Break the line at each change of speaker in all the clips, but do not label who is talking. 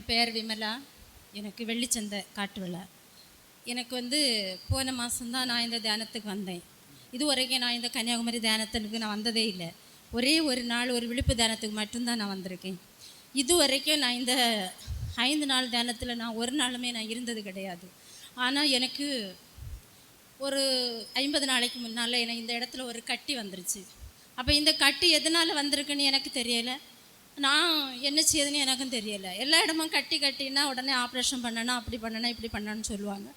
பேர் விமலா. எனக்கு வெள்ளிச்சந்தை காட்டு விழா. எனக்கு போன மாதம்தான் நான் இந்த தியானத்துக்கு வந்தேன். இது வரைக்கும் நான் இந்த கன்னியாகுமரி தியானத்துக்கு நான் வந்ததே இல்லை. ஒரே ஒரு நாள் ஒரு விழுப்பு தியானத்துக்கு மட்டும்தான் நான் வந்திருக்கேன். இது வரைக்கும் நான் இந்த 5 நாள் தியானத்தில் நான் ஒரு நாளுமே நான் இருந்தது கிடையாது. ஆனால் எனக்கு ஒரு 50 நாளைக்கு முன்னால் எனக்கு இந்த இடத்துல ஒரு கட்டி வந்துருச்சு. அப்போ இந்த கட்டி எதனால் வந்திருக்குன்னு எனக்கு தெரியலை. நான் என்ன செய்யுதுன்னு எனக்கும் தெரியலை. எல்லா இடமும் கட்டினா உடனே ஆப்ரேஷன் பண்ணணும், அப்படி பண்ணணும், இப்படி பண்ணணும்னு சொல்லுவாங்க.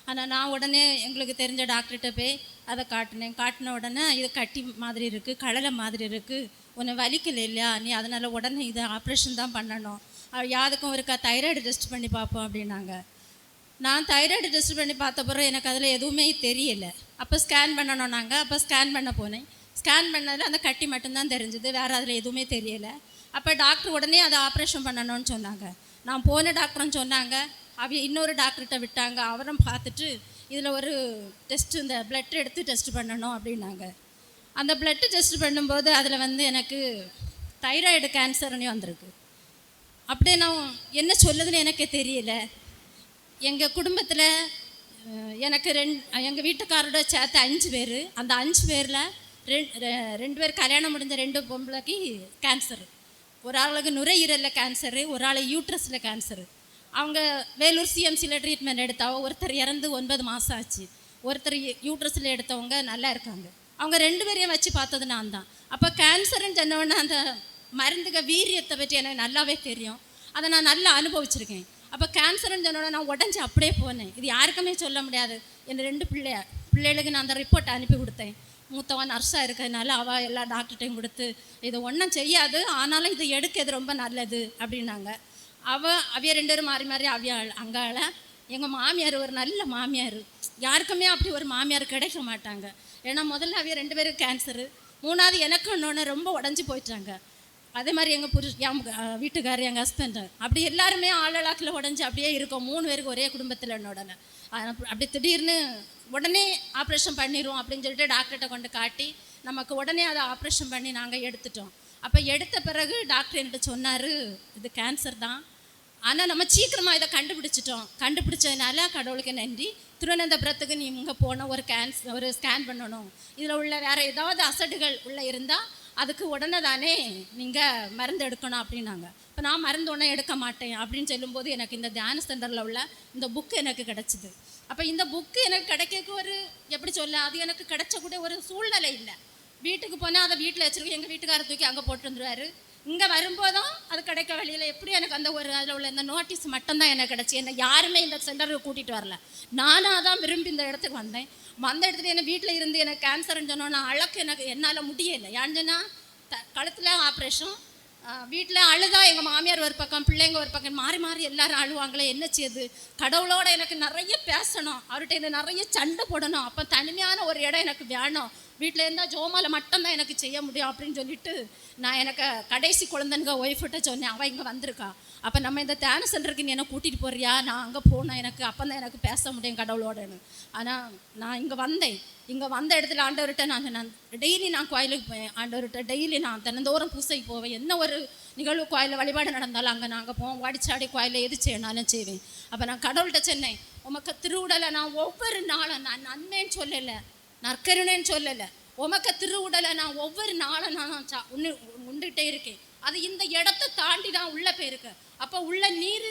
ஆனால் நான் உடனே எங்களுக்கு தெரிஞ்ச டாக்டர்கிட்ட போய் அதை காட்டின உடனே இது கட்டி மாதிரி இருக்குது, கடலை மாதிரி இருக்குது, உன்னை வலிக்கல இல்லையா, நீ அதனால் உடனே இதை ஆப்ரேஷன் தான் பண்ணணும், யாருக்கும் இருக்கா தைராய்டு டெஸ்ட் பண்ணி பார்ப்போம் அப்படின்னாங்க. நான் தைராய்டு டெஸ்ட் பண்ணி பார்த்த பிறகு எனக்கு அதில் எதுவுமே தெரியலை. அப்போ ஸ்கேன் பண்ணணும் நாங்கள். அப்போ ஸ்கேன் பண்ண போனேன். ஸ்கேன் பண்ணதில் அந்த கட்டி மட்டும்தான் தெரிஞ்சுது, வேறு அதில் எதுவுமே தெரியலை. அப்போ டாக்டர் உடனே அதை ஆப்ரேஷன் பண்ணணும்னு சொன்னாங்க. நான் போன டாக்டர்னு சொன்னாங்க. இன்னொரு டாக்டர்கிட்ட விட்டாங்க. அவரும் பார்த்துட்டு இதில் ஒரு டெஸ்ட்டு, இந்த பிளட் எடுத்து டெஸ்ட் பண்ணணும் அப்படின்னாங்க. அந்த பிளட்டு டெஸ்ட் பண்ணும்போது அதில் எனக்கு தைராய்டு கேன்சர்னே வந்திருக்கு. அப்படியே நான் என்ன சொல்லுதுன்னு எனக்கு தெரியல. எங்கள் குடும்பத்தில் எனக்கு எங்கள் வீட்டுக்காரோட சேர்த்து 5 பேர். அந்த 5 பேரில் 2 பேர் கல்யாணம் முடிஞ்ச 2 பொம்பளைக்கு கேன்சரு. ஒரு ஆளுக்கு நுரையீரலில் கேன்சரு, ஒரு ஆள் யூட்ரஸில் கேன்சரு. அவங்க வேலூர் சிஎம்சியில் ட்ரீட்மெண்ட் எடுத்தாவோ. ஒருத்தர் இறந்து 9 மாதம் ஆச்சு. ஒருத்தர் யூட்ரஸில் எடுத்தவங்க நல்லா இருக்காங்க. அவங்க 2 பேரையும் வச்சு பார்த்தது நான் தான். அப்போ கேன்சருன்னு சொன்னவொன்னே அந்த மருந்துக வீரியத்தை பற்றி எனக்கு நல்லாவே தெரியும். அதை நான் நல்லா அனுபவிச்சிருக்கேன். அப்போ கேன்சருன்னு சொன்னோட நான் உடஞ்சி அப்படியே போனேன். இது யாருக்குமே சொல்ல முடியாது. என் 2 பிள்ளைகளுக்கு நான் அந்த ரிப்போர்ட் அனுப்பி கொடுத்தேன். மூத்தவன் நர்ஸாக இருக்கிறதுனால அவள் எல்லா டாக்டர்கிட்டையும் கொடுத்து இது ஒன்றும் செய்யாது, ஆனாலும் இது எடுக்கிறது ரொம்ப நல்லது அப்படின்னாங்க. அவைய 2 பேரும் மாறி மாறி அங்கால எங்கள் மாமியார் ஒரு நல்ல மாமியார். யாருக்குமே அப்படி ஒரு மாமியார் கிடைக்க மாட்டாங்க. ஏன்னா முதல்ல அவைய 2 பேருக்கு கேன்சரு, 3வது எனக்கு இன்னொன்று ரொம்ப உடஞ்சி போயிட்டாங்க. அதே மாதிரி என் வீட்டுக்காரர், எங்கள் ஹஸ்பண்டு, அப்படி எல்லாருமே ஆளாக்கில் உடஞ்சி அப்படியே இருக்கோம். 3 பேருக்கு ஒரே குடும்பத்தில் என்னோடனே. அப்படி திடீர்னு உடனே ஆப்ரேஷன் பண்ணிடுவோம் அப்படின்னு சொல்லிட்டு டாக்டர்கிட்ட கொண்டு காட்டி நமக்கு உடனே அதை ஆப்ரேஷன் பண்ணி நாங்கள் எடுத்துட்டோம். அப்போ எடுத்த பிறகு டாக்டர் என்கிட்ட சொன்னார், இது கேன்சர் தான், ஆனால் நம்ம சீக்கிரமாக இதை கண்டுபிடிச்சதுனால கடவுளுக்கு நன்றி. திருவனந்தபுரத்துக்கு நீ இங்கே போன ஒரு ஸ்கேன் பண்ணணும், இதில் உள்ள வேறு ஏதாவது அசடுகள் உள்ளே இருந்தால் அதுக்கு உடனே தானே நீங்கள் மருந்து எடுக்கணும் அப்படின்னாங்க. இப்போ நான் மருந்து ஒன்றும் எடுக்க மாட்டேன் அப்படின்னு சொல்லும்போது எனக்கு இந்த தியான சென்டரில் உள்ள இந்த புக்கு எனக்கு கிடச்சிது. அப்போ இந்த புக்கு எனக்கு கிடைக்க எப்படி சொல்ல, அது எனக்கு கிடைச்சக்கூடிய ஒரு சூழ்நிலை இல்லை. வீட்டுக்கு போனால் அதை வீட்டில் வச்சுருக்கோம். எங்கள் வீட்டுக்காரர் தூக்கி அங்கே போட்டு வந்துடுவார். இங்கே வரும்போதும் அது கிடைக்க வழியில் எப்படி எனக்கு அந்த அதில் உள்ள இந்த நோட்டீஸ் மட்டும்தான் எனக்கு கிடச்சி. என்னை யாருமே இந்த சென்டருக்கு கூட்டிகிட்டு வரல. நானாக தான் விரும்பி இந்த இடத்துக்கு வந்தேன். வந்த இடத்துல என்னை வீட்டில் இருந்து எனக்கு கேன்சர்ன்னு சொன்னோன்னா எனக்கு என்னால் முடியலை. ஏன்னா கழுத்தில் ஆப்ரேஷன், வீட்டில் அழுதா எங்கள் மாமியார் ஒரு பக்கம், பிள்ளைங்க ஒரு பக்கம், மாறி மாறி எல்லாரும் அழுவாங்களே. என்ன செய்யுது, கடவுளோட எனக்கு நிறைய பேசணும், அவர்கிட்ட இது நிறைய சண்டை போடணும். அப்போ தனிமையான ஒரு இடம் எனக்கு வேணும். வீட்டில் இருந்தால் ஜோமால மட்டும்தான் எனக்கு செய்ய முடியும் அப்படின்னு சொல்லிட்டு நான் எனக்கு கடைசி குழந்தைங்க ஒய்ஃப்கிட்ட சொன்னேன். அவள் இங்கே வந்திருக்கா, அப்போ நம்ம இந்த தியான சென்டருக்கு நீ என்ன கூட்டிகிட்டு போறியா, நான் அங்கே போனேன், எனக்கு அப்போ தான் எனக்கு பேச முடியும் கடவுளோடன்னு. ஆனால் நான் இங்கே வந்த இடத்துல ஆண்டவர்கிட்ட நான் டெய்லி நான் கோயிலுக்கு போவேன். ஆண்டவர்கிட்ட டெய்லி நான் தினந்தோறும் பூசைக்கு போவேன். என்ன ஒரு நிகழ்வு கோயிலில் வழிபாடு நடந்தாலும் அங்கே நாங்கள் போவோம். வாடிச்சாடி கோயிலில் எது செய்யணாலும் செய்வேன். அப்போ நான் கடவுள்கிட்ட சொன்னேன், உமக்கு திருவுடலை நான் ஒவ்வொரு நாளும் நான் நன்மைன்னு சொல்லலை, நற்கருணைன்னு சொல்லலை, உமக்கு திருவுடலை நான் ஒவ்வொரு நாளும் நான் உண்டுகிட்டே இருக்கேன். அது இந்த இடத்த தாண்டி தான் உள்ளே போயிருக்கேன். அப்போ உள்ள நீர்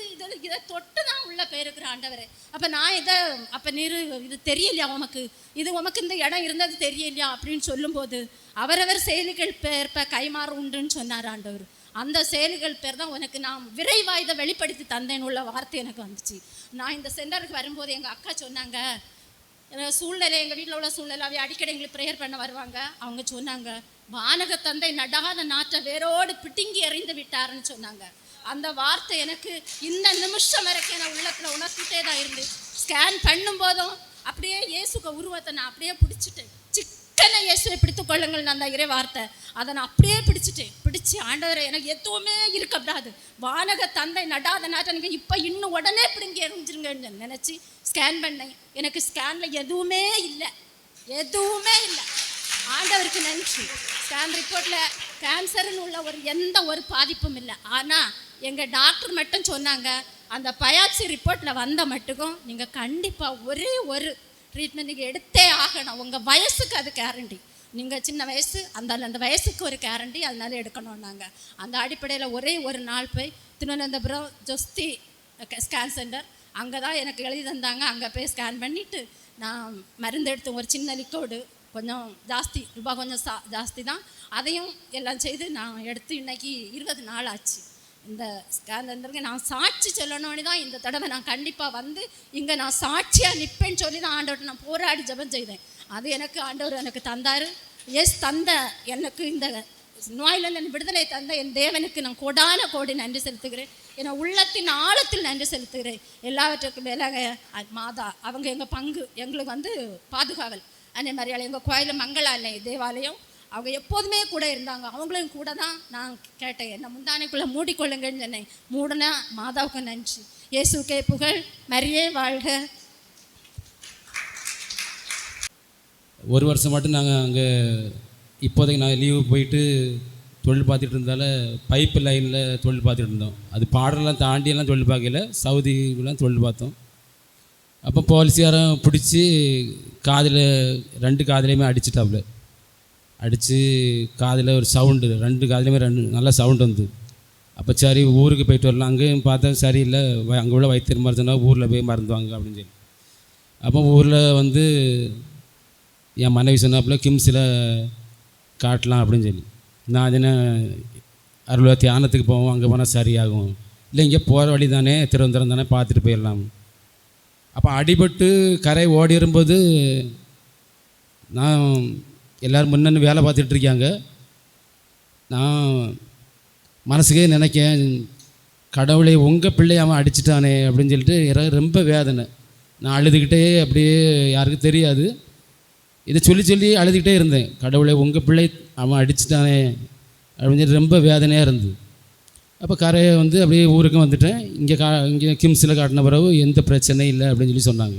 இதை தொட்டு தான் உள்ளே போயிருக்கிற ஆண்டவரே. அப்போ நான் அப்போ நீர் இது தெரியலையா உமக்கு, உமக்கு இந்த இடம் இருந்தது தெரியலையா அப்படின்னு சொல்லும்போது அவரவர் செயல்கள் பேர்ப்ப கைமாறு உண்டுன்னு சொன்னார் ஆண்டவர். அந்த செயல்கள் பேர் தான் உனக்கு நான் விரைவாக இதை வெளிப்படுத்தி தந்தேன்னு உள்ள வார்த்தை எனக்கு வந்துச்சு. நான் இந்த சென்டருக்கு வரும்போது எங்கள் அக்கா சொன்னாங்க, சூழ்நிலை எங்கள் வீட்டில் உள்ள சூழ்நிலை, அவை அடிக்கடி எங்களுக்கு ப்ரேயர் பண்ண வருவாங்க. அவங்க சொன்னாங்க, வானக தந்தை நடாத நாற்றை வேரோடு பிடுங்கி எறிந்து விட்டாருன்னு சொன்னாங்க. அந்த வார்த்தை எனக்கு இந்த நிமிஷம் வரைக்கும் நான் உள்ளத்தில் உணர்த்திட்டே தான் இருந்து. ஸ்கேன் பண்ணும்போதும் அப்படியே இயேசுக்கு உருவத்தை நான் அப்படியே பிடிச்சிட்டேன். சிக்கனை இயேசுவை பிடித்து கொள்ளுங்கள் நான் அந்த இறை வார்த்தை, அதை நான் அப்படியே பிடிச்சி ஆண்டவரை எனக்கு எதுவுமே இருக்கக்கூடாது, வானக தந்தை நடாத நாட்டை நீங்கள் இப்போ இன்னும் உடனே பிடிங்கி எறிஞ்சிருங்கன்னு நினச்சி ஸ்கேன் பண்ணேன். எனக்கு ஸ்கேனில் எதுவுமே இல்லை. ஆண்டவருக்கு நன்றி. ஸ்கேன் ரிப்போர்ட்டில் கேன்சர்னு உள்ள எந்த ஒரு பாதிப்பும் இல்லை. ஆனால் எங்கள் டாக்டர் மட்டும் சொன்னாங்க, அந்த பயாப்சி ரிப்போர்ட்டில் வந்த மட்டுக்கும் நீங்கள் கண்டிப்பாக ஒரே ஒரு ட்ரீட்மெண்ட் நீங்கள் எடுத்தே ஆகணும். உங்கள் வயசுக்கு அது கேரண்டி. நீங்கள் சின்ன வயசு அந்த வயசுக்கு ஒரு கேரண்டி, அதனால எடுக்கணும். நாங்கள் அந்த அடிப்படையில் ஒரே ஒரு நாள் போய் திருவனந்தபுரம் ஜொஸ்தி ஸ்கேன் சென்டர் அங்கே தான் எனக்கு எழுதி தந்தாங்க. அங்கே போய் ஸ்கேன் பண்ணிவிட்டு நான் மருந்து எடுத்து ஒரு சின்ன லிக்விடு கொஞ்சம் ஜாஸ்தி ரூபாய் கொஞ்சம் ஜாஸ்தி தான், அதையும் எல்லாம் செய்து நான் எடுத்து இன்னைக்கு 20 நாள் ஆச்சு. இந்த ஸ்கேன் சென்டருக்கு நான் சாட்சி சொல்லணும்னு தான் இந்த தடவை நான் கண்டிப்பாக வந்து இங்கே நான் சாட்சியாக நிற்பேன்னு சொல்லி தான் ஆண்டவர்கிட்ட நான் போராடி ஜெபம் செய்தேன். அது எனக்கு ஆண்டவர் எனக்கு தந்தார். தந்த எனக்கு இந்த நோயிலிருந்து விடுதலை தந்த என் தேவனுக்கு நான் கோடான கோடி நன்றி செலுத்துகிறேன். என் உள்ளத்தின் ஆழத்தில் நன்றி செலுத்துகிறேன். எல்லாவற்றுக்கும் மேலாக மாதா அவங்க எங்கள் பங்கு எங்களுக்கு வந்து பாதுகாவல் அன்னை மரியாதை எங்கள் கோயில் மங்கள அன்னை தேவாலயம் அவங்க எப்போதுமே கூட இருந்தாங்க. அவங்களும் கூட தான் நான் கேட்டேன், என்னை முந்தானைக்குள்ளே மூடிக்கொள்ளுங்கன்னு சொன்னேன். மூடனா மாதாவுக்கு நன்றி. இயேசுக்கே புகழ், மரியே வாழ்க.
ஒரு வருஷம் மட்டும் நாங்கள் அங்கே இப்போதைக்கு நாங்கள் லீவு போயிட்டு தொழில் பார்த்துட்டு இருந்தால பைப்பு லைனில் தொழில் பார்த்துட்டு இருந்தோம். அது பார்டர்லாம் தாண்டியெல்லாம் தொழில் பார்க்கல, சவுதிலாம் தொழில் பார்த்தோம். அப்போ போலீஸ்காரன் பிடிச்சி காதில் 2 காதுலேயுமே அடிச்சிட்டாப்புல. அடித்து காதில் ஒரு சவுண்டு 2 காதுலேயுமே நல்ல சவுண்டு வந்து. அப்போ சரி ஊருக்கு போயிட்டு வரலாம். அங்கேயும் பார்த்தா சரியில்லை, அங்கே உள்ள வைத்தியர் மாதிரி சொன்னால் ஊரில் போய் மருந்து வாங்க அப்படின்னு சொல்லி. அப்போ ஊரில் வந்து என் மனைவி சொன்னாப்புல கிம்ஸில் காட்டலாம் அப்படின்னு சொல்லி. நான் அதுன்னு அருளா தியானத்துக்கு போவோம், அங்கே போனால் சரியாகும், இல்லை இங்கே போகிற வழி தானே திருவனந்தபுரம் தானே பார்த்துட்டு போயிடலாம். அப்போ அடிபட்டு கரை ஓடி வரும்போது நான் எல்லோரும் முன்னே வேலை பார்த்துட்ருக்காங்க. நான் மனசுக்கே நினைக்கேன், கடவுளை உங்கள் பிள்ளை அவன் அடிச்சிட்டானே அப்படின்னு சொல்லிட்டு ரொம்ப வேதனை. நான் அழுதுகிட்டே அப்படியே யாருக்கும் தெரியாது இதை சொல்லி அழுதுகிட்டே இருந்தேன். கடவுளை உங்கள் பிள்ளை அவன் அடிச்சிட்டானே அப்படின்னு சொல்லி ரொம்ப வேதனையாக இருந்தது. அப்போ கரையை வந்து அப்படியே ஊருக்கு வந்துட்டேன். இங்கே கிம்ஸில் காட்டின பிறகு எந்த பிரச்சனையும் இல்லை அப்படின்னு சொல்லி சொன்னாங்க.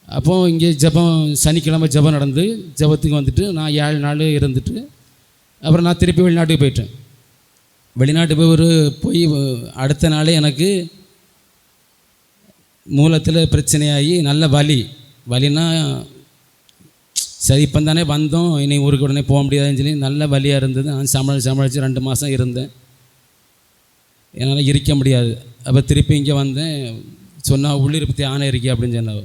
அப்போது இங்கே ஜெபம் சனிக்கிழமை ஜெபம் நடந்து ஜெபத்துக்கு வந்துட்டு நான் 7 நாள் இருந்துட்டு அப்புறம் நான் திருப்பி வெளிநாட்டுக்கு போயிட்டேன். வெளிநாட்டுக்கு போய் அடுத்த நாளே எனக்கு மூலத்தில் பிரச்சனையாகி நல்ல வலினா சரி இப்போ தானே வந்தோம், இனி ஊருக்கு உடனே போக முடியாதுன்னு சொல்லி நல்ல வலியாக இருந்தது. நான் சமாளித்து 2 மாதம் இருந்தேன். என்னால் இருக்க முடியாது. அப்போ திருப்பி இங்கே வந்தேன். சொன்னால் உள்ளிருப்பு தியானம் இருக்கே அப்படின்னு சொன்னாங்க.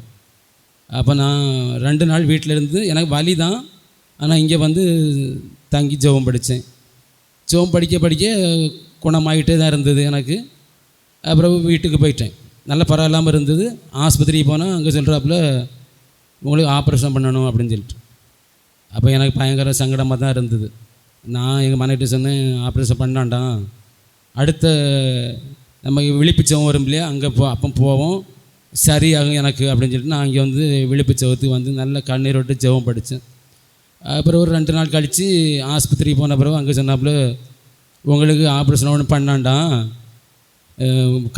அப்போ நான் 2 நாள் வீட்டில் இருந்து எனக்கு வலி தான், ஆனால் இங்கே வந்து தங்கி ஜெபம் படித்தேன். ஜெபம் படிக்க குணமாகிட்டே தான் இருந்தது எனக்கு. அப்புறம் வீட்டுக்கு போயிட்டேன். நல்லா பரவாயில்லாமல் இருந்தது. ஆஸ்பத்திரிக்கு போனால் அங்கே சொல்கிறாப்புல உங்களுக்கு ஆப்ரேஷன் பண்ணணும் அப்படின்னு சொல்லிட்டு. அப்போ எனக்கு பயங்கர சங்கடமாக தான் இருந்தது. நான் எங்கள் மனைவிட்ட சொன்னேன், ஆப்ரேஷன் பண்ணாண்டாம், அடுத்த நம்ம விழிப்புச்சவம் வரும் இல்லையா, அங்கே அப்போ போவோம் சரியாகும் எனக்கு அப்படின்னு சொல்லிட்டு நான் இங்கே வந்து விழிப்புச்சவத்துக்கு வந்து நல்ல கண்ணீர் விட்டு ஜெபம் படித்தேன். அப்புறம் ஒரு 2 நாள் கழித்து ஆஸ்பத்திரிக்கு போன பிறகு அங்கே சொன்னாப்புல உங்களுக்கு ஆப்ரேஷன் ஒன்று பண்ணாண்டாம்,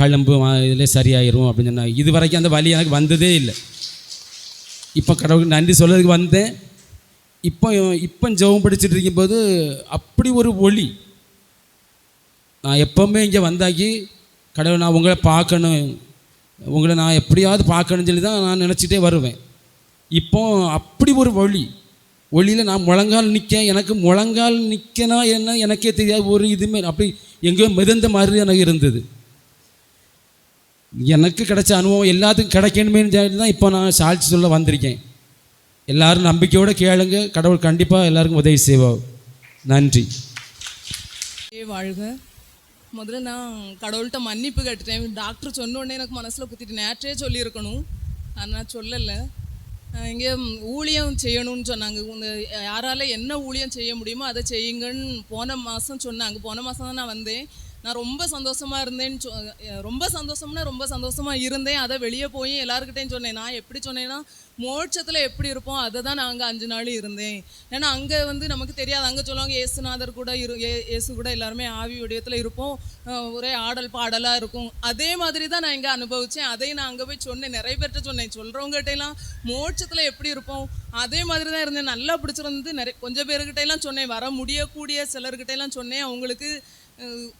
களம்பு இதில் சரியாயிரும் அப்படின்னு சொன்னாங்க. இது வரைக்கும் அந்த வலி எனக்கு வந்ததே இல்லை. இப்போ கடவுளுக்கு நன்றி சொல்கிறதுக்கு வந்தேன். இப்போ ஜெபம் படிச்சுட்டு இருக்கும்போது அப்படி ஒரு ஒளி. நான் எப்போவுமே இங்கே வந்தாக்கி கடவுள் நான் உங்களை பார்க்கணும், உங்களை நான் எப்படியாவது பார்க்கணுன்னு சொல்லி தான் நான் நினச்சிட்டே வருவேன். இப்போ அப்படி ஒரு ஒளியில் நான் முழங்கால் எனக்கு முழங்கால் நிற்கனா என்ன எனக்கே தெரியாது. ஒரு இதுமே அப்படி எங்கேயோ மிதந்த மாதிரி எனக்கு இருந்தது. எனக்கு கிடைச்ச அனுபவம் எல்லாத்துக்கும் கிடைக்கணுமே தான் இப்போ நான் சாட்சி சொல்ல வந்திருக்கேன். எல்லோரும் நம்பிக்கையோடு கேளுங்க, கடவுள் கண்டிப்பாக எல்லாருக்கும் உதவி செய்வார். நன்றி.
வாழ்க. முதல்ல நான் கடவுள்கிட்ட மன்னிப்பு கேட்டுட்டேன். டாக்டர் சொன்னோடனே எனக்கு மனசில் குத்திட்டு நேற்றே சொல்லியிருக்கணும், ஆனால் சொல்லலை. இங்கே ஊழியம் செய்யணும்னு சொன்னாங்க. யாரால் என்ன ஊழியம் செய்ய முடியுமோ அதை செய்யுங்கன்னு போன மாதம் சொன்னாங்க. போன மாதம் தான் நான் வந்தேன். நான் ரொம்ப சந்தோஷமாக இருந்தேன்னு ரொம்ப சந்தோஷமாக இருந்தேன். அதை வெளியே போய் எல்லாருக்கிட்டையும் சொன்னேன். நான் எப்படி சொன்னேன்னா, மோட்சத்தில் எப்படி இருப்போம் அதை தான் நான் அங்கே 5 நாள் இருந்தேன். ஏன்னா அங்கே வந்து நமக்கு தெரியாது. அங்கே சொல்லுவாங்க இயேசுநாதர் கூட இயேசு கூட எல்லாருமே ஆவி வடிவத்தில் இருப்போம், ஒரே ஆடல் பாடலாக இருக்கும். அதே மாதிரி தான் நான் இங்கே அனுபவித்தேன். அதையும் நான் அங்கே போய் சொன்னேன், நிறைய பேர்கிட்ட சொன்னேன். சொல்கிறவங்ககிட்டையெல்லாம் மோட்சத்தில் எப்படி இருப்போம் அதே மாதிரி தான் இருந்தேன். நல்லா பிடிச்சிருந்து கொஞ்சம் பேர்கிட்டையெல்லாம் சொன்னேன். வர முடியக்கூடிய சிலர்கிட்டையெல்லாம் சொன்னேன். அவங்களுக்கு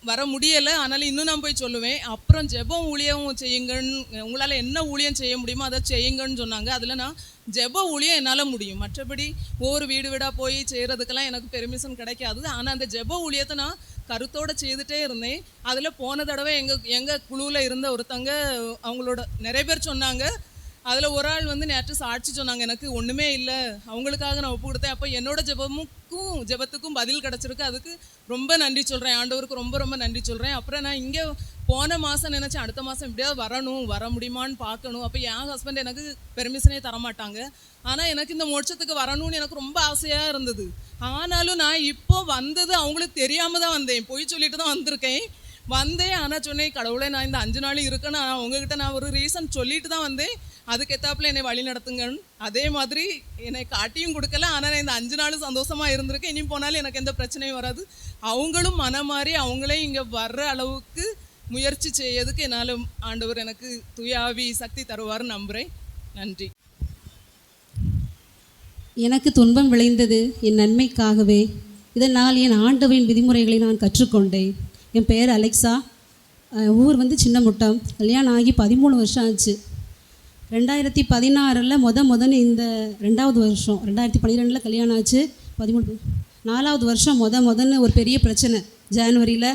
வர முடியலை, ஆனாலும் இன்னும் நான் போய் சொல்லுவேன். அப்புறம் ஜெபம் ஊழியம் செய்யுங்கன்னு, உங்களால் என்ன ஊழியம் செய்ய முடியுமோ அதை செய்யுங்கன்னு சொன்னாங்க. அதில் நான் ஜெப ஊழியம் என்னால் முடியும், மற்றபடி ஒவ்வொரு வீடு வீடாக போய் செய்கிறதுக்கெல்லாம் எனக்கு பெர்மிஷன் கிடைக்காது. ஆனால் அந்த ஜெப ஊழியத்தை நான் கருத்தோடு செய்துகிட்டே இருந்தேன். அதில் போன தடவை எங்கள் குழுவில் இருந்த ஒருத்தங்க, அவங்களோட நிறைய பேர் சொன்னாங்க. அதில் ஒரு ஆள் வந்து நேற்று சாட்சி சொன்னாங்க, எனக்கு ஒன்றுமே இல்லை, அவங்களுக்காக நான் ஒப்பு கொடுத்தேன், அப்போ என்னோட ஜெபத்துக்கும் பதில் கிடச்சிருக்கு. அதுக்கு ரொம்ப நன்றி சொல்கிறேன், ஆண்டவருக்கு ரொம்ப ரொம்ப நன்றி சொல்கிறேன். அப்புறம் நான் இங்கே போன மாதம் நினச்சேன் அடுத்த மாதம் எப்படியாவது வர முடியுமான்னு பார்க்கணும். அப்போ என் ஹஸ்பண்ட் எனக்கு பெர்மிஷனே தரமாட்டாங்க. ஆனால் எனக்கு இந்த மோட்சத்துக்கு வரணும்னு எனக்கு ரொம்ப ஆசையாக இருந்தது. ஆனாலும் நான் இப்போ வந்தது அவங்களுக்கு தெரியாமல் தான் வந்தேன், பொய் சொல்லிட்டு தான் வந்திருக்கேன். ஆனால் சொன்னேன், கடவுளை நான் இந்த 5 நாள் இருக்கேன்னு உங்ககிட்ட நான் ஒரு ரீசன் சொல்லிட்டு தான் வந்தேன், அதுக்கேற்றாப்புல என்னை வழி நடத்துங்கன்னு. அதே மாதிரி என்னை காட்டியும் கொடுக்கல, ஆனால் நான் இந்த 5 நாள் சந்தோஷமாக இருந்திருக்கேன். இனி போனாலும் எனக்கு எந்த பிரச்சனையும் வராது. அவங்களும் மனம் மாறி அவங்களே இங்கே வர்ற அளவுக்கு முயற்சி செய்யறதுக்கு என்னால் ஆண்டவர் எனக்கு துயாவி சக்தி தருவார்னு நம்புகிறேன். நன்றி.
எனக்கு துன்பம் விளைந்தது என் நன்மைக்காகவே, இதனால் என் ஆண்டவரின் விதிமுறைகளை நான் கற்றுக்கொண்டேன். என் பெயர் அலெக்சா, ஊர் வந்து சின்ன முட்டம். கல்யாணம் ஆகி 13 வருஷம் ஆச்சு. 2016 முதன்னு இந்த 2வது வருஷம், 2012 கல்யாணம் ஆச்சு, 13 4வது வருஷம் முதன்னு ஒரு பெரிய பிரச்சனை. ஜனவரியில்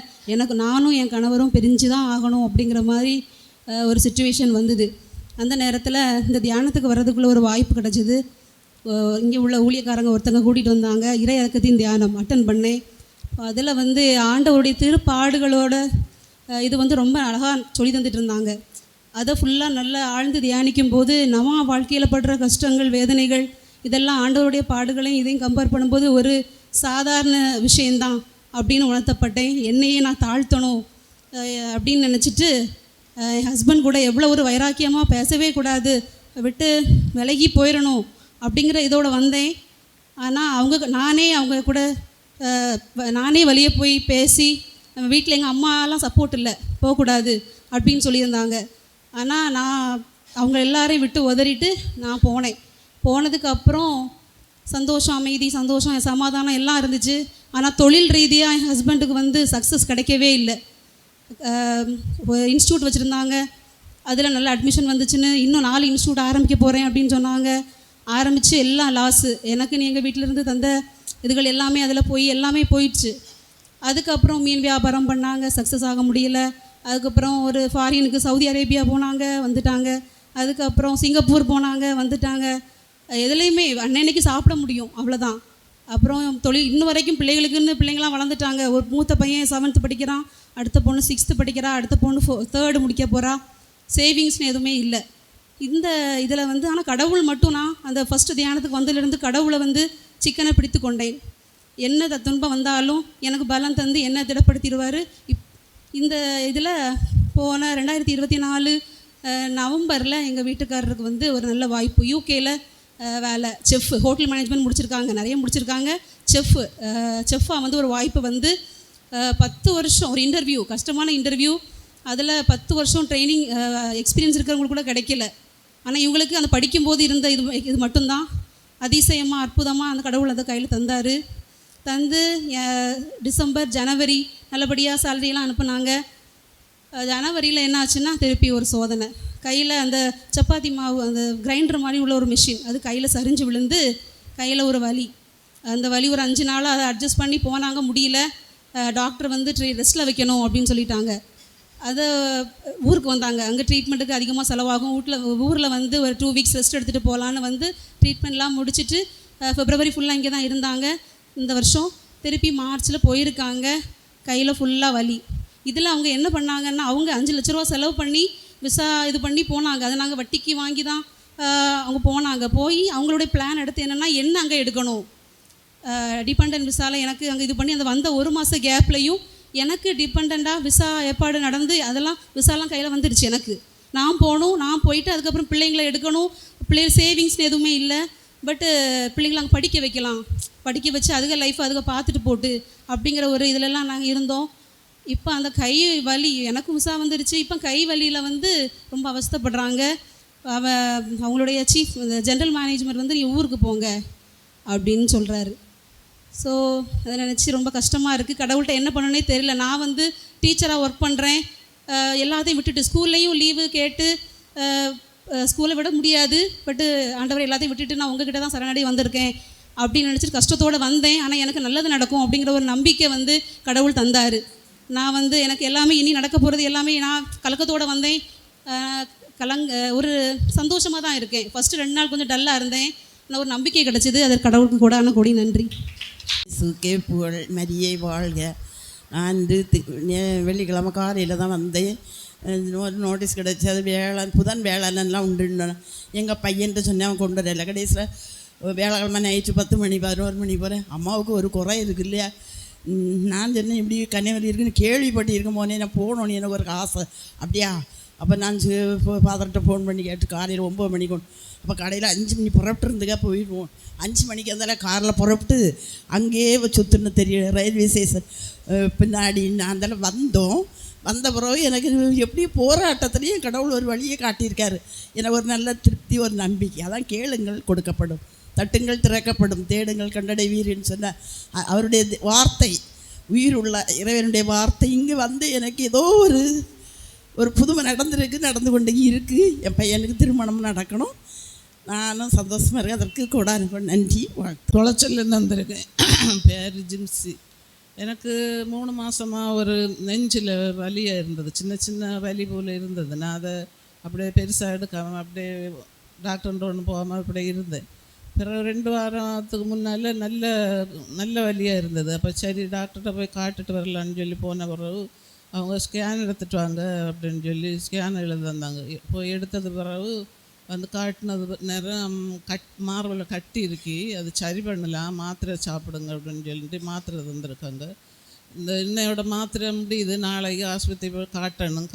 நானும் என் கணவரும் பிரிஞ்சு தான் ஆகணும் அப்படிங்கிற மாதிரி ஒரு சுச்சுவேஷன் வந்தது. அந்த நேரத்தில் இந்த தியானத்துக்கு வர்றதுக்குள்ளே ஒரு வாய்ப்பு கிடச்சிது. இங்கே உள்ள ஊழியக்காரங்க ஒருத்தங்க கூட்டிகிட்டு வந்தாங்க, இறை இறக்கத்தின் தியானம் அட்டன் பண்ணேன். அதில் வந்து ஆண்டவருடைய திருப்பாடுகளோட இது வந்து ரொம்ப அழகாக சொல்லி தந்துட்டு இருந்தாங்க. அதை ஃபுல்லாக நல்லா ஆழ்ந்து தியானிக்கும் போது நம்ம வாழ்க்கையில் படுற கஷ்டங்கள், வேதனைகள், இதெல்லாம் ஆண்டவருடைய பாடுகளையும் இதையும் கம்பேர் பண்ணும்போது ஒரு சாதாரண விஷயந்தான் அப்படின்னு உணர்த்தப்பட்டேன். என்னையே நான் தாழ்த்தணும் அப்படின்னு நினச்சிட்டு என் ஹஸ்பண்ட் கூட எவ்வளோ ஒரு வைராக்கியமாக பேசவே கூடாது, விட்டு விலகி போயிடணும் அப்படிங்கிற இதோடு வந்தேன். ஆனால் அவங்க கூட நானே வெளியே போய் பேசி, நம்ம வீட்டில் எங்கள் அம்மாலாம் சப்போர்ட் இல்லை, போகக்கூடாது அப்படின்னு சொல்லியிருந்தாங்க. ஆனால் நான் அவங்க எல்லாரையும் விட்டு உதறிட்டு நான் போனதுக்கப்புறம் சந்தோஷம், அமைதி, சந்தோஷம், சமாதானம் எல்லாம் இருந்துச்சு. ஆனால் தொழில் ரீதியாக என் ஹஸ்பண்டுக்கு வந்து சக்ஸஸ் கிடைக்கவே இல்லை. இன்ஸ்டியூட் வச்சுருந்தாங்க, அதில் நல்ல அட்மிஷன் வந்துச்சுன்னு இன்னும் 4 இன்ஸ்டியூட் ஆரம்பிக்க போகிறேன் அப்படின்னு சொன்னாங்க. ஆரம்பித்து எல்லாம் லாஸு. எனக்கு எங்கள் வீட்டிலேருந்து தந்த இதுகள் எல்லாமே அதில் எல்லாமே போயிடுச்சு. அதுக்கப்புறம் மீன் வியாபாரம் பண்ணாங்க, சக்ஸஸ் ஆக முடியல. அதுக்கப்புறம் ஒரு ஃபாரினுக்கு சவுதி அரேபியா போனாங்க, வந்துட்டாங்க. அதுக்கப்புறம் சிங்கப்பூர் போனாங்க, வந்துட்டாங்க. எதுலேயுமே அன்னைக்கு சாப்பிட முடியும், அவ்வளோதான். அப்புறம் தொழில் இன்னும் வரைக்கும் பிள்ளைங்களாம் வளர்ந்துட்டாங்க. ஒரு மூத்த பையன் 7th படிக்கிறான், அடுத்த பொண்ணு 6th படிக்கிறா, அடுத்த பொண்ணு 3rd முடிக்க போகிறா. சேவிங்ஸ்னு எதுவுமே இல்லை இந்த இதில் வந்து. ஆனால் கடவுள் மட்டும், நான் அந்த ஃபஸ்ட்டு தியானத்துக்கு வந்ததுலேருந்து கடவுளை வந்து சிக்கனை பிடித்து கொண்டேன். என்ன துன்பம் வந்தாலும் எனக்கு பலம் தந்து என்ன திடப்படுத்திடுவார். இந்த இதில் போன 2024 நவம்பரில் எங்கள் வீட்டுக்காரருக்கு வந்து ஒரு நல்ல வாய்ப்பு, யூகேயில் வேலை, செஃப், ஹோட்டல் மேனேஜ்மெண்ட் முடிச்சிருக்காங்க, நிறைய முடிச்சிருக்காங்க. செஃப்பாக வந்து ஒரு வாய்ப்பு வந்து 10 வருஷம் ஒரு இன்டர்வியூ, கஷ்டமான இன்டர்வியூ, அதில் 10 வருஷம் ட்ரைனிங் எக்ஸ்பீரியன்ஸ் இருக்கிறவங்களுக்கு கூட கிடைக்கல. ஆனால் இவங்களுக்கு அந்த படிக்கும்போது இருந்த இது மட்டும்தான் அதிசயமாக, அற்புதமாக அந்த கடவுள் அதை கையில் தந்து டிசம்பர், ஜனவரி நல்லபடியாக சேலரியெல்லாம் அனுப்புனாங்க. ஜனவரியில் என்ன ஆச்சுன்னா திருப்பி ஒரு சோதனை. கையில் அந்த சப்பாத்தி மாவு, அந்த கிரைண்டர் மாதிரி உள்ள ஒரு மிஷின், அது கையில் சரிஞ்சு விழுந்து கையில் ஒரு வலி. அந்த வலி ஒரு 5 நாளாக அதை அட்ஜஸ்ட் பண்ணி போனாங்க, முடியல. டாக்டர் வந்து ரெஸ்ட்டில் வைக்கணும் அப்படின்னு சொல்லிட்டாங்க. அதை ஊருக்கு வந்தாங்க. அங்கே ட்ரீட்மெண்ட்டுக்கு அதிகமாக செலவாகும், ஊரில் வந்து ஒரு 2 வீக்ஸ் ரெஸ்ட் எடுத்துகிட்டு போகலான்னு வந்து ட்ரீட்மெண்ட்லாம் முடிச்சுட்டு February ஃபுல்லாக இங்கே தான் இருந்தாங்க. இந்த வருஷம் திருப்பி மார்ச்சில் போயிருக்காங்க. கையில் ஃபுல்லாக வலி. இதில் அவங்க என்ன பண்ணாங்கன்னா, அவங்க 5 லட்ச ரூபா செலவு பண்ணி விசா இது பண்ணி போனாங்க. அதை நாங்கள் வட்டிக்கு வாங்கி தான் அவங்க போனாங்க. போய் அவங்களுடைய பிளான் எடுத்து என்னென்னா, என்ன அங்கே எடுக்கணும், டிபெண்டன்ட் விசாவில் எனக்கு அங்கே இது பண்ணி அந்த வந்த 1 மாத கேப்லையும் எனக்கு டிபெண்ட்டாக விசா ஏற்பாடு நடந்து அதெல்லாம் விசாலாம் கையில் வந்துடுச்சு. எனக்கு நான் போயிட்டு அதுக்கப்புறம் பிள்ளைங்களை எடுக்கணும். பிள்ளைகள் சேவிங்ஸ்னு எதுவுமே இல்லை. பட்டு பிள்ளைங்களை அங்கே படிக்க வச்சு அதுக லைஃப் அதுக பார்த்துட்டு போட்டு அப்படிங்கிற ஒரு இதிலெல்லாம் நாங்கள் இருந்தோம். இப்போ அந்த கை வலி, எனக்கும் விசா வந்துடுச்சு. இப்போ கை வலியில் வந்து ரொம்ப அவஸ்தைப்படுறாங்க. அவங்களுடைய சீஃப் ஜென்ரல் மேனேஜ்மெண்ட் வந்து நீ ஊருக்கு போங்க அப்படின்னு சொல்கிறாரு. ஸோ அதை நினச்சி ரொம்ப கஷ்டமாக இருக்குது. கடவுள்கிட்ட என்ன பண்ணணுன்னே தெரியல. நான் வந்து டீச்சராக ஒர்க் பண்ணுறேன், எல்லாத்தையும் விட்டுட்டு ஸ்கூல்லையும் லீவு கேட்டு ஸ்கூலை விட முடியாது, பட்டு ஆண்டவர் எல்லாத்தையும் விட்டுட்டு நான் உங்ககிட்ட தான் சரணடை வந்திருக்கேன் அப்படின்னு நினச்சிட்டு கஷ்டத்தோடு வந்தேன். ஆனால் எனக்கு நல்லது நடக்கும் அப்படிங்கிற ஒரு நம்பிக்கை வந்து கடவுள் தந்தார். நான் வந்து எனக்கு எல்லாமே இனி நடக்க போகிறது எல்லாமே நான் கலக்கத்தோடு வந்தேன். ஒரு சந்தோஷமாக தான் இருக்கேன். ஃபஸ்ட்டு 2 நாள் கொஞ்சம் டல்லாக இருந்தேன். நான் ஒரு நம்பிக்கை கிடச்சிது. அதற்கு கடவுளுக்கு கூடான கொடி நன்றி.
சுகே புகழ் மரியே வாழ்க. நான் வெள்ளிக்கிழமை காலையில் தான் வந்தேன். ஒரு நோட்டீஸ் கிடச்சி, அது புதன் வேளாண்லாம் உண்டுன்னு எங்கள் பையன்ட்டு சொன்னேன். அவன் கொண்டு வரல. கடைசியில் வேலைக்கிழமை நைட்டு 10 மணி 11 மணி போகிறேன். அம்மாவுக்கு ஒரு குறை இருக்குது இல்லையா, நான் சொன்னேன் இப்படி கன்னியாகுமரி இருக்குன்னு கேள்விப்பட்டிருக்கும் போனே நான் போகணுன்னு எனக்கு ஒரு ஆசை. அப்படியா? அப்போ நான் ஃபாதர்கிட்ட ஃபோன் பண்ணி கேட்டு காலையில் 9 மணிக்கு அப்போ கடையில் 5 மணி புறப்பட்டு இருந்துக்கா போயிடுவோம். 5 மணிக்கு இருந்தாலும் காரில் புறப்பட்டு அங்கேயே சுற்றுன்னு தெரியும் ரயில்வே ஸ்டேஷன் பின்னாடி. நான் அந்தால வந்த பிறகு எனக்கு எப்படி போராட்டத்துலேயும் கடவுள் ஒரு வழியை காட்டியிருக்காரு. எனக்கு ஒரு நல்ல திருப்தி, ஒரு நம்பிக்கை. அதான் கேளுங்கள் கொடுக்கப்படும், தட்டுங்கள் திறக்கப்படும், தேடுங்கள் கண்டடைவீர்னு சொன்ன அவருடைய வார்த்தை, உயிர் உள்ள இறைவனுடைய வார்த்தை இங்கே வந்து எனக்கு ஏதோ ஒரு புதுமை நடந்து கொண்டு இருக்குது. என் பையனுக்கு திருமணம் நடக்கணும். நானும் சந்தோஷமாக இருக்கேன். அதற்கு கூட நன்றி.
குளச்சல்லேருந்து வந்திருக்கேன். பேர் ஜிம்ஸி. எனக்கு 3 மாதமாக ஒரு நெஞ்சில் வலியாக இருந்தது, சின்ன வலி போல் இருந்தது. நான் அதை அப்படியே பெருசாக எடுக்காமல் அப்படியே டாக்டர்ன்ற ஒன்று போகாமல் அப்படியே இருந்தேன். பிறகு 2 வாரத்துக்கு முன்னால் நல்ல வலியாக இருந்தது. அப்போ சரி டாக்டர்கிட்ட போய் காட்டுட்டு வரலான்னு சொல்லி போன பிறகு அவங்க ஸ்கேன் எடுத்துட்டு வாங்க அப்படின்னு சொல்லி ஸ்கேன் எழுத வந்தாங்க. போய் எடுத்தது பிறகு வந்து காட்டினது நேரம் மார்பில் கட்டி இருக்கி, அது சரி பண்ணலாம், மாத்திரை சாப்பிடுங்க அப்படின்னு சொல்லிட்டு மாத்திரை தந்துருக்காங்க. இந்த இன்னையோட மாத்திரை முடியுது, நாளைக்கு ஆஸ்பத்திரி போய்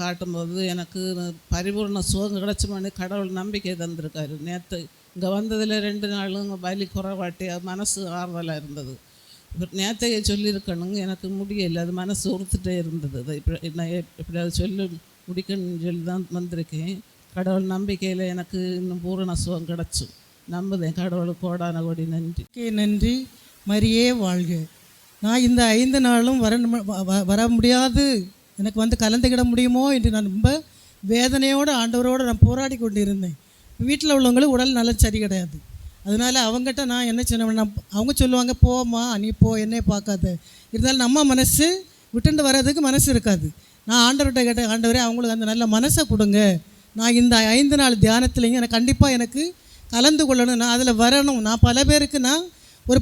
காட்டும்போது எனக்கு பரிபூர்ண சுகம் கிடச்சி பண்ணி கடவுள் நம்பிக்கை தந்திருக்காரு. நேற்று இங்கே வந்ததில் 2 நாளும் வலி குறைவாட்டி அது மனசு ஆறுதலாக இருந்தது. நேற்றைய சொல்லியிருக்கணுங்க, எனக்கு முடியலை, அது மனசு உறுத்துட்டே இருந்தது. அதை நான் எப்படியாவது சொல்லி முடிக்கணும்னு சொல்லி தான் வந்திருக்கேன். கடவுள் நம்பிக்கையில் எனக்கு இன்னும் பூரண சுகம் கிடச்சும் நம்புதேன். கடவுளுக்கு கோடான கோடி நன்றி.
நன்றி. மரியே வாழ்க. நான் இந்த 5 நாளும் வர முடியாது, எனக்கு வந்து கலந்துக்கிட முடியுமோ என்று நான் ரொம்ப வேதனையோடு ஆண்டவரோடு நான் போராடி கொண்டு இருந்தேன். வீட்டில் உள்ளவங்களுக்கு உடல் நலம் சரி கிடையாது. அதனால் அவங்ககிட்ட நான் என்ன சொன்னேன், அவங்க சொல்லுவாங்க போம்மா நீ போ, என்னையே பார்க்காத. இருந்தாலும் நம்ம மனசு விட்டுண்டு வர்றதுக்கு மனசு இருக்காது. நான் ஆண்டவர்கிட்ட கேட்டேன், ஆண்டவரே அவங்களுக்கு அந்த நல்ல மனசை கொடுங்க, நான் இந்த 5 நாள் தியானத்துலேங்க எனக்கு கண்டிப்பாக எனக்கு கலந்து கொள்ளணும், நான் அதில் வரணும், நான் பல பேருக்கு நான் ஒரு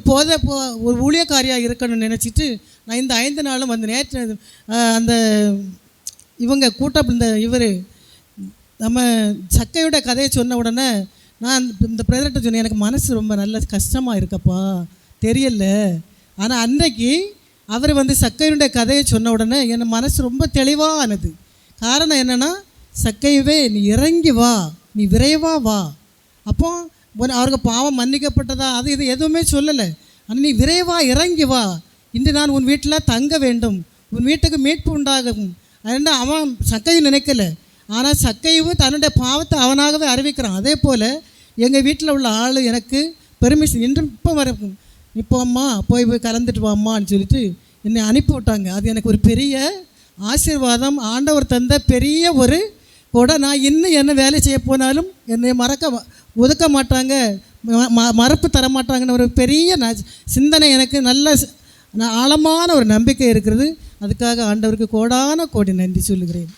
ஒரு ஊழியக்காரியாக இருக்கணும்னு நினச்சிட்டு நான் இந்த 5 நாளும் வந்து நேற்று அந்த இவங்க இவர் நம்ம சக்கையோட கதையை சொன்ன உடனே நான் இந்த பிரதர்கிட்ட சொன்னேன், எனக்கு மனசு ரொம்ப நல்ல கஷ்டமாக இருக்கப்பா தெரியல. ஆனால் அன்றைக்கு அவர் வந்து சக்கையுடைய கதையை சொன்ன உடனே என் மனசு ரொம்ப தெளிவானது. காரணம் என்னென்னா, சக்கையவே நீ இறங்கி வா, நீ விரைவாக வா. அப்போ அவருக்கு பாவம் மன்னிக்கப்பட்டதா அது இது எதுவுமே சொல்லலை. ஆனால் நீ விரைவாக இறங்கி வா, இன்று நான் உன் வீட்டில் தங்க வேண்டும், உன் வீட்டுக்கு மீட்பு உண்டாகும். அதனால் அவன் சக்கையும் நினைக்கலை, ஆனால் சக்கையும் தன்னுடைய பாவத்தை அவனாகவே அறிவிக்கிறான். அதே போல் எங்கள் வீட்டில் உள்ள ஆள் எனக்கு பெர்மிஷன் இன்றும் இப்போ வரும், இப்போ அம்மா போய் கலந்துட்டு வாம்மான்னு சொல்லிட்டு என்னை அனுப்பி விட்டாங்க. அது எனக்கு ஒரு பெரிய ஆசீர்வாதம், ஆண்டவர் தந்த பெரிய ஒரு கூட. நான் இன்னும் என்ன வேலை செய்ய போனாலும் என்னை ஒதுக்க மாட்டாங்க, மறப்பு தர மாட்டாங்கன்னு ஒரு பெரிய சிந்தனை எனக்கு நல்ல ஆழமான ஒரு நம்பிக்கை இருக்கிறது. அதுக்காக ஆண்டவருக்கு கோடான கோடி நன்றி சொல்லுகிறேன்.